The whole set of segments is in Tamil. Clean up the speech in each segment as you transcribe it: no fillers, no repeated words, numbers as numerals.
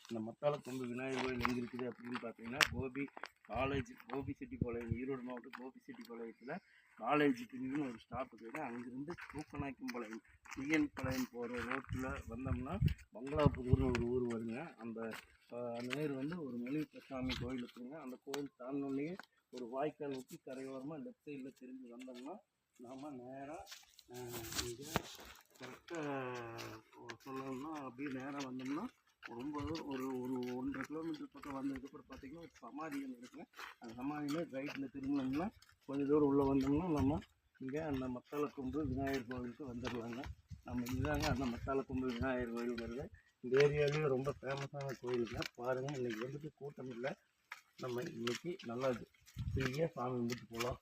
இந்த மத்தாளக்கொம்பு விநாயகர் கோயில் எங்கே இருக்குது அப்படின்னு பார்த்தீங்கன்னா கோபிச்செட்டிப்பாளையம், ஈரோடு மாவட்டம் கோபிச்செட்டிப்பாளையத்தில் காலேஜ் பிரிவுன்னு ஒரு ஸ்டாப் இருக்குது. அங்கேருந்து தூக்கநாயக்கம்பாளையம் டிஎன் பாளையம் போகிற ரோட்டில் வந்தோம்னா பங்களாபுதூர்னு ஒரு ஊர் வருங்க. அந்த நேர் வந்து ஒரு முனிசாமி கோயில் இருக்குதுங்க. அந்த கோயில் தாண்டினோடனே ஒரு வாய்க்கால் ஊற்றி கரையோரமாக லெஃப்ட் சைடில் திரும்பி வந்தோம்னா நாம் நேராக இங்கே கரெக்டாக சொல்லணும்னா அப்படியே நேராக வந்தோம்னா ரொம்ப ஒரு 1.5 கிலோமீட்டர் பக்கம் வந்ததுக்கப்புறம் பார்த்திங்கன்னா ஒரு சமாதி ஒன்று இருக்குங்க. அந்த சமாதியில் ரைட்டில் திரும்பினோம்னா கொஞ்சம் தூரம் உள்ளே வந்தோம்னா நம்ம இங்கே அந்த மத்தாளக்கொம்பு விநாயகர் கோவிலுக்கு வந்துடலாங்க. நம்ம இதுதாங்க அந்த மத்தாளக்கொம்பு விநாயகர் கோயிலுங்கிறது. இந்த ஏரியாவிலேயே ரொம்ப ஃபேமஸான கோயிலுங்க. பாருங்கள், இன்றைக்கி வந்துட்டு கூட்டம் இல்லை. நம்ம இன்றைக்கி நல்லா ஃப்ரீயாக சாமி கும்பிட்டு போகலாம்.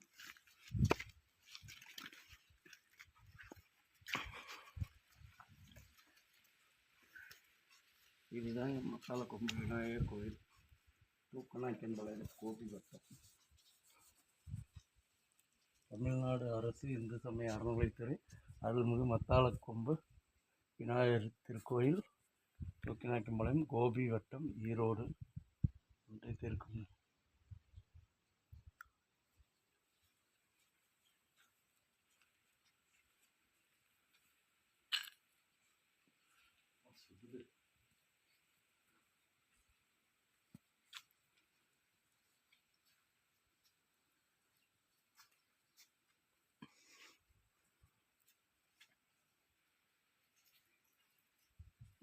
இதுதாங்க மத்தாளக்கொம்பு விநாயகர் கோயில், தூக்கநாயக்கம்பாளையம், கோபிவட்டம். தமிழ்நாடு அரசு இந்து சமய அறநிலையத்துறை அருள்மிகு மத்தாளக்கொம்பு விநாயகர் திருக்கோயில், தூக்கநாயக்கம்பாளையம், கோபிவட்டம், ஈரோடு ஒன்றியத்திற்கும்.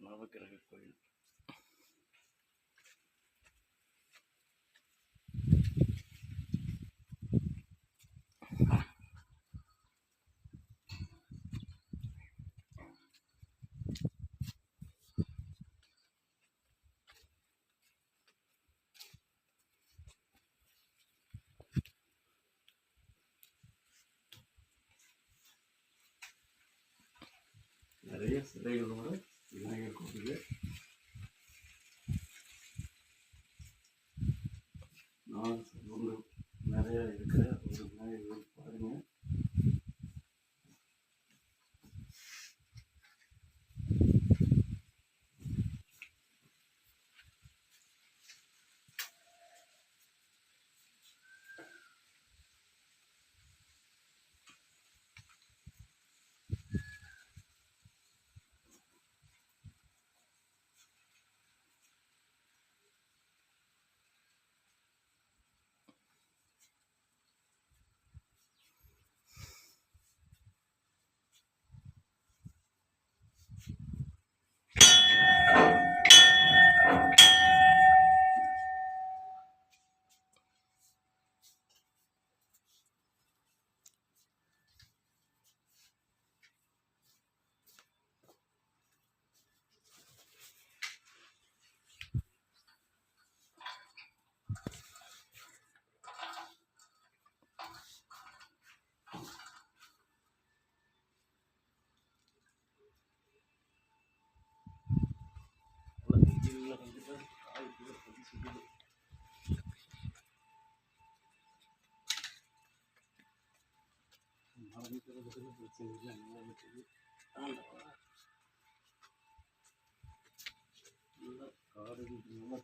நவக்கிரக கோயில். நிறைய சிலைகளோட விநாயகர் கோவில் நிறைய இருக்கிற ஒரு விநாயகர் பாருங்க.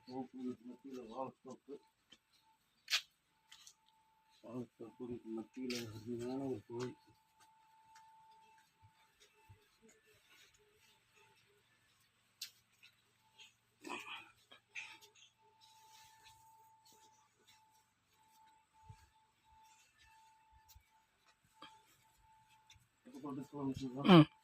தோப்பு மத்தியில் வாழைத்தோப்பு மத்தியில் அருமையான ஒரு கோயில். இப்போ